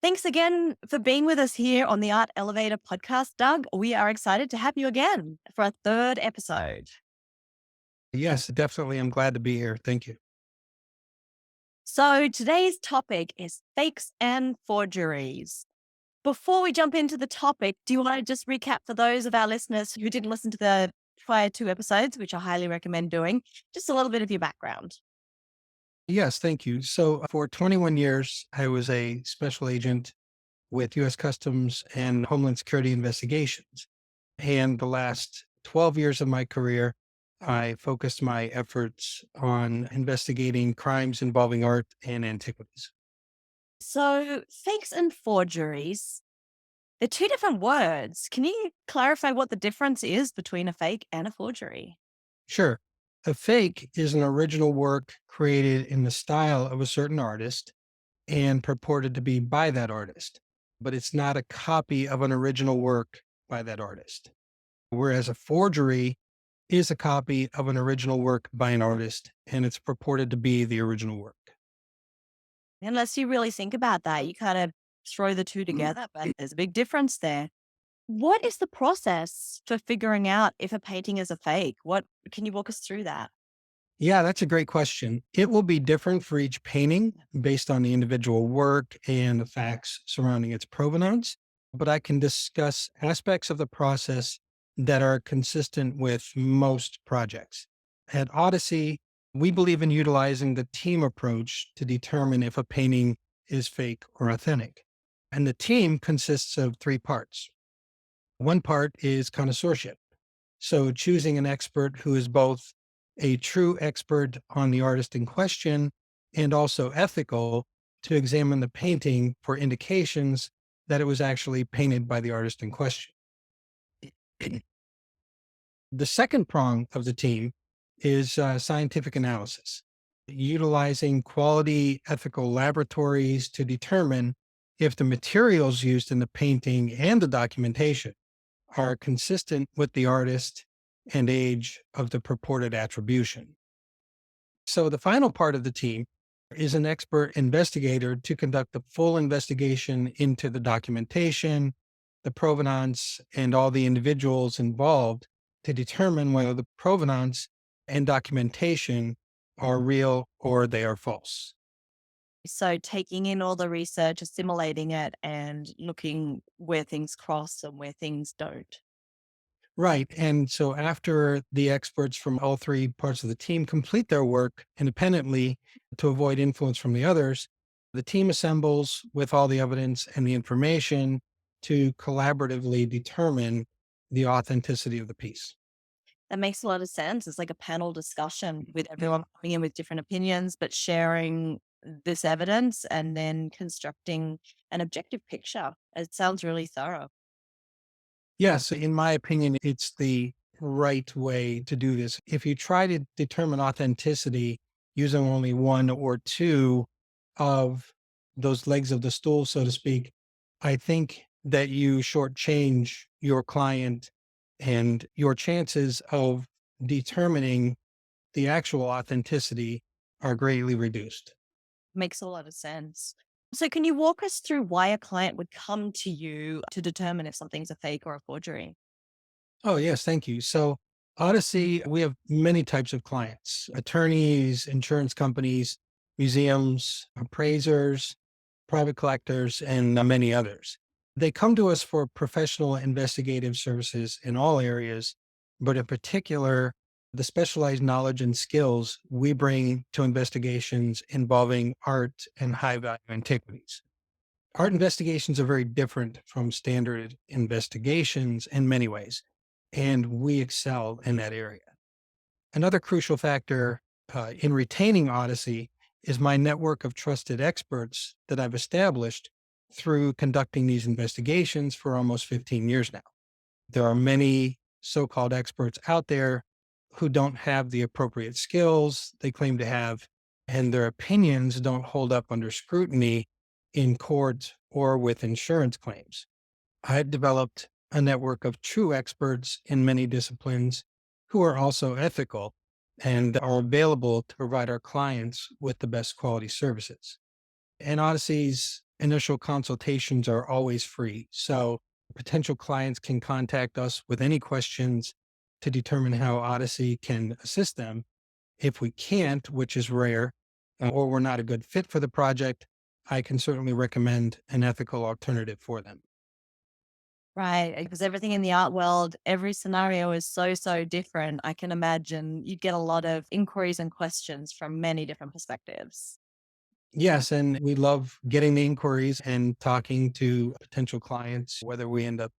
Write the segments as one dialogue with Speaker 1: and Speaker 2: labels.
Speaker 1: Thanks again for being with us here on the Art Elevator podcast, Doug. We are excited to have you again for a third episode.
Speaker 2: Yes, definitely. I'm glad to be here. Thank you.
Speaker 1: So, today's topic is fakes and forgeries. Before we jump into the topic, do you want to just recap for those of our listeners who didn't listen to the prior two episodes, which I highly recommend doing, just a little bit of your background?
Speaker 2: Yes, thank you. So, for 21 years, I was a special agent with U.S. Customs and Homeland Security investigations. And the last 12 years of my career, I focused my efforts on investigating crimes involving art and antiquities.
Speaker 1: So, fakes and forgeries, they're two different words. Can you clarify what the difference is between a fake and a forgery?
Speaker 2: Sure, a fake is an original work created in the style of a certain artist and purported to be by that artist, but it's not a copy of an original work by that artist. Whereas a forgery is a copy of an original work by an artist and it's purported to be the original work.
Speaker 1: Unless you really think about that, you kind of throw the two together, but there's a big difference there. What is the process for figuring out if a painting is a fake? What can you walk us through that?
Speaker 2: Yeah, that's a great question. It will be different for each painting based on the individual work and the facts surrounding its provenance, but I can discuss aspects of the process that are consistent with most projects. At Odyssey, we believe in utilizing the team approach to determine if a painting is fake or authentic. And the team consists of three parts. One part is connoisseurship. So choosing an expert who is both a true expert on the artist in question and also ethical to examine the painting for indications that it was actually painted by the artist in question. The second prong of the team is scientific analysis, utilizing quality ethical laboratories to determine if the materials used in the painting and the documentation are consistent with the artist and age of the purported attribution. So the final part of the team is an expert investigator to conduct the full investigation into the documentation, the provenance, and all the individuals involved to determine whether the provenance and documentation are real or they are false.
Speaker 1: So, taking in all the research, assimilating it, and looking where things cross and where things don't.
Speaker 2: Right. And so after the experts from all three parts of the team complete their work independently to avoid influence from the others, the team assembles with all the evidence and the information to collaboratively determine the authenticity of the piece.
Speaker 1: That makes a lot of sense. It's like a panel discussion with everyone coming in with different opinions, but sharing this evidence and then constructing an objective picture. It sounds really thorough.
Speaker 2: Yes, in my opinion, it's the right way to do this. If you try to determine authenticity using only one or two of those legs of the stool, so to speak, I think that you shortchange your client and your chances of determining the actual authenticity are greatly reduced.
Speaker 1: Makes a lot of sense. So, can you walk us through why a client would come to you to determine if something's a fake or a forgery?
Speaker 2: Oh, yes, thank you. So, Odyssey, we have many types of clients: attorneys, insurance companies, museums, appraisers, private collectors, and many others. They come to us for professional investigative services in all areas, but in particular, the specialized knowledge and skills we bring to investigations involving art and high value antiquities. Art investigations are very different from standard investigations in many ways, and we excel in that area. Another crucial factor in retaining Odyssey is my network of trusted experts that I've established through conducting these investigations for almost 15 years now. There are many so called experts out there who don't have the appropriate skills they claim to have, and their opinions don't hold up under scrutiny in court or with insurance claims. I've developed a network of true experts in many disciplines who are also ethical and are available to provide our clients with the best quality services. And Odyssey's initial consultations are always free. So potential clients can contact us with any questions to determine how Odyssey can assist them. If we can't, which is rare, or we're not a good fit for the project, I can certainly recommend an ethical alternative for them.
Speaker 1: Right. Because everything in the art world, every scenario is so, so different. I can imagine you'd get a lot of inquiries and questions from many different perspectives.
Speaker 2: Yes, and we love getting the inquiries and talking to potential clients, whether we end up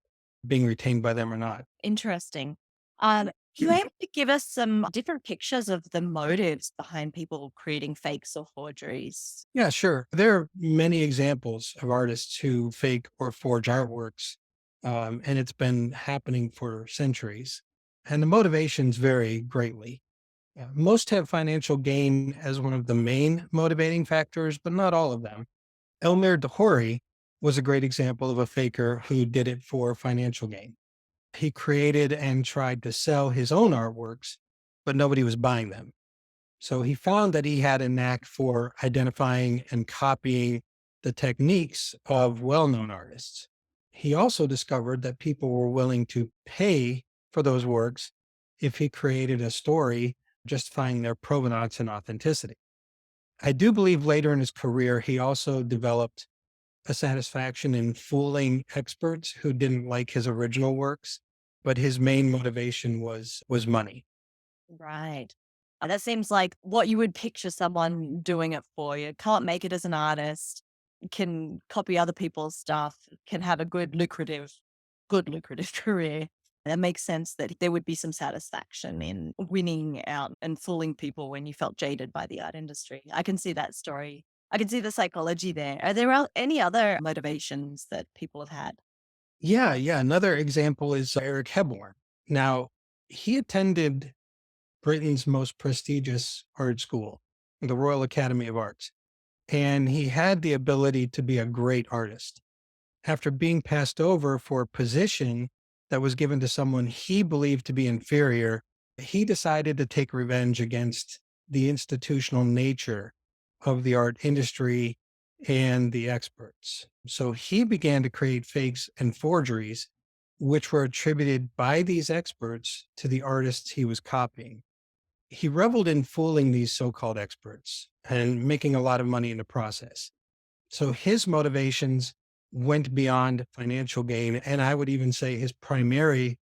Speaker 2: being retained by them or not.
Speaker 1: Interesting. You able to give us some different pictures of the motives behind people creating fakes or forgeries?
Speaker 2: Yeah, sure. There are many examples of artists who fake or forge artworks, and it's been happening for centuries. And the motivations vary greatly. Most have financial gain as one of the main motivating factors, but not all of them. Elmer Dahori was a great example of a faker who did it for financial gain. He created and tried to sell his own artworks, but nobody was buying them. So he found that he had a knack for identifying and copying the techniques of well known artists. He also discovered that people were willing to pay for those works if he created a story justifying their provenance and authenticity. I do believe later in his career, he also developed a satisfaction in fooling experts who didn't like his original works, but his main motivation was money.
Speaker 1: Right. That seems like what you would picture someone doing it for. You can't make it as an artist, can copy other people's stuff, can have a good lucrative career. That makes sense that there would be some satisfaction in winning out and fooling people when you felt jaded by the art industry. I can see that story. I can see the psychology there. Are there any other motivations that people have had?
Speaker 2: Yeah. Another example is Eric Hebborn. Now, he attended Britain's most prestigious art school, the Royal Academy of Arts, and he had the ability to be a great artist. After being passed over for a position that was given to someone he believed to be inferior, he decided to take revenge against the institutional nature of the art industry and the experts. So he began to create fakes and forgeries, which were attributed by these experts to the artists he was copying. He reveled in fooling these so called experts and making a lot of money in the process. So his motivations went beyond financial gain. And I would even say his primary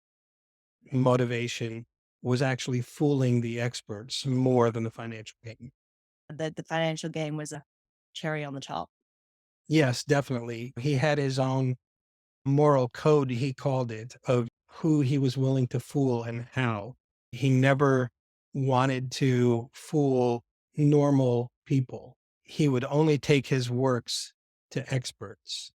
Speaker 2: motivation was actually fooling the experts more than the financial gain.
Speaker 1: That the financial gain was a cherry on the top.
Speaker 2: Yes, definitely. He had his own moral code, he called it, of who he was willing to fool and how. He never wanted to fool normal people. He would only take his works to experts.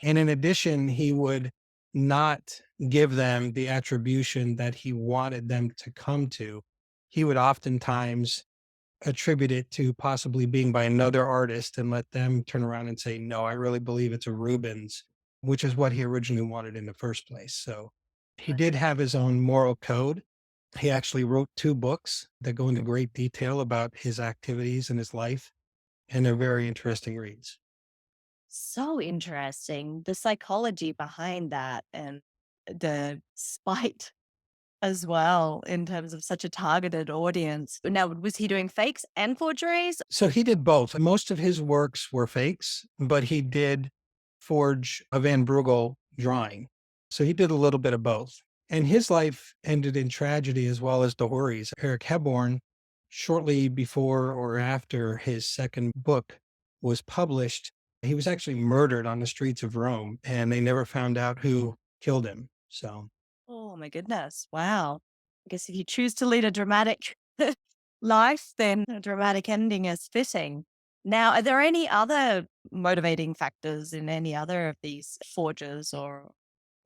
Speaker 2: And in addition, he would not give them the attribution that he wanted them to come to. He would oftentimes attribute it to possibly being by another artist and let them turn around and say, no, I really believe it's a Rubens, which is what he originally wanted in the first place. So he did have his own moral code. He actually wrote two books that go into great detail about his activities and his life, and they're very interesting reads.
Speaker 1: So interesting. The psychology behind that and the spite as well in terms of such a targeted audience. Now, was he doing fakes and forgeries?
Speaker 2: So he did both. Most of his works were fakes, but he did forge a Van Brugel drawing. So he did a little bit of both. And his life ended in tragedy as well as Dohori's. Eric Hebborn, shortly before or after his second book was published, he was actually murdered on the streets of Rome and they never found out who killed him. So
Speaker 1: Oh my goodness. Wow. I guess if you choose to lead a dramatic life, then a dramatic ending is fitting. Now, are there any other motivating factors in any other of these forges or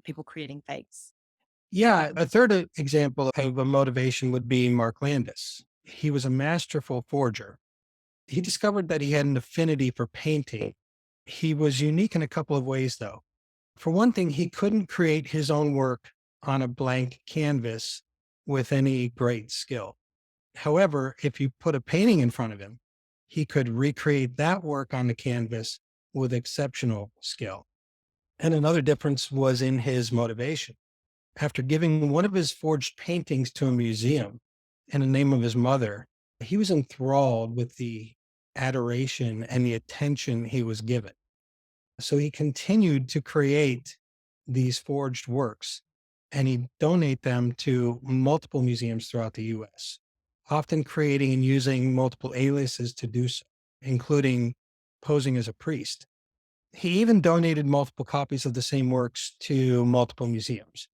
Speaker 1: people creating fakes?
Speaker 2: yeah, a third example of a motivation would be Mark Landis. He was a masterful forger. He discovered that he had an affinity for painting. He was unique in a couple of ways, though. For one thing, he couldn't create his own work on a blank canvas with any great skill. However, if you put a painting in front of him, he could recreate that work on the canvas with exceptional skill. And another difference was in his motivation. After giving one of his forged paintings to a museum in the name of his mother, he was enthralled with the adoration and the attention he was given. So he continued to create these forged works and he'd donate them to multiple museums throughout the US, often creating and using multiple aliases to do so, including posing as a priest. He even donated multiple copies of the same works to multiple museums.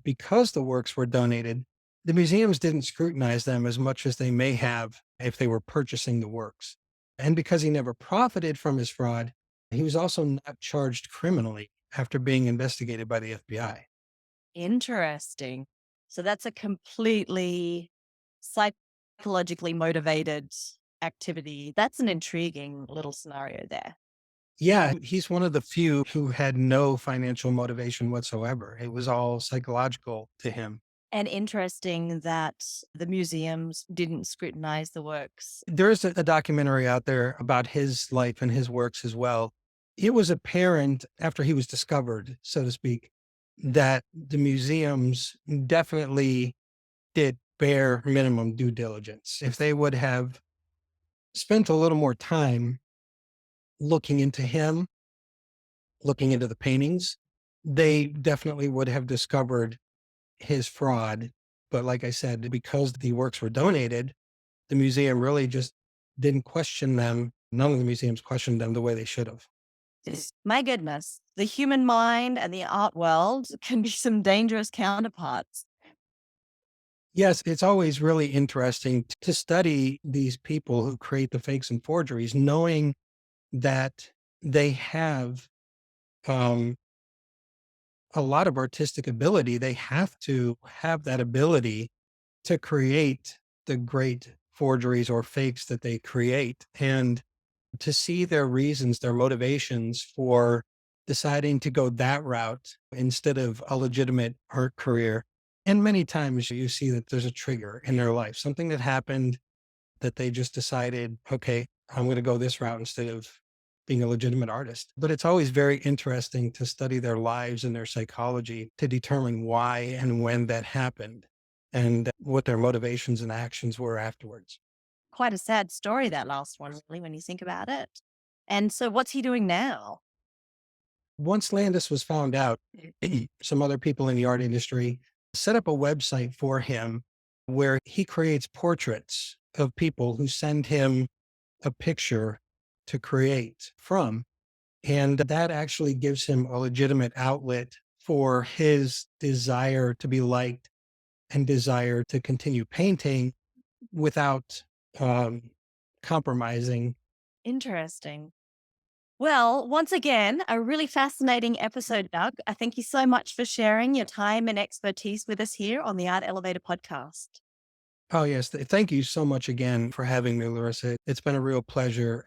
Speaker 2: Because the works were donated, the museums didn't scrutinize them as much as they may have if they were purchasing the works. And because he never profited from his fraud, he was also not charged criminally after being investigated by the FBI.
Speaker 1: Interesting. So that's a completely psychologically motivated activity. That's an intriguing little scenario there.
Speaker 2: Yeah, he's one of the few who had no financial motivation whatsoever. It was all psychological to him.
Speaker 1: And interesting that the museums didn't scrutinize the works.
Speaker 2: There is a documentary out there about his life and his works as well. It was apparent after he was discovered, so to speak, that the museums definitely did bare minimum due diligence. If they would have spent a little more time looking into him, looking into the paintings, they definitely would have discovered his fraud. But like I said, because the works were donated, the museum really just didn't question them. None of the museums questioned them the way they should have.
Speaker 1: My goodness, the human mind and the art world can be some dangerous counterparts.
Speaker 2: Yes, it's always really interesting to study these people who create the fakes and forgeries, knowing that they have um, a lot of artistic ability. They have to have that ability to create the great forgeries or fakes that they create. And to see their reasons, their motivations for deciding to go that route instead of a legitimate art career. And many times you see that there's a trigger in their life, something that happened that they just decided, okay, I'm going to go this route instead of being a legitimate artist. But it's always very interesting to study their lives and their psychology to determine why and when that happened and what their motivations and actions were afterwards.
Speaker 1: Quite a sad story, that last one, really, when you think about it. And so, what's he doing now?
Speaker 2: Once Landis was found out, some other people in the art industry set up a website for him where he creates portraits of people who send him a picture to create from. And that actually gives him a legitimate outlet for his desire to be liked and desire to continue painting without um, compromising.
Speaker 1: Interesting. Well, once again, a really fascinating episode, Doug. I thank you so much for sharing your time and expertise with us here on the Art Elevator podcast.
Speaker 2: Oh, yes. Thank you so much again for having me, Larissa. It's been a real pleasure.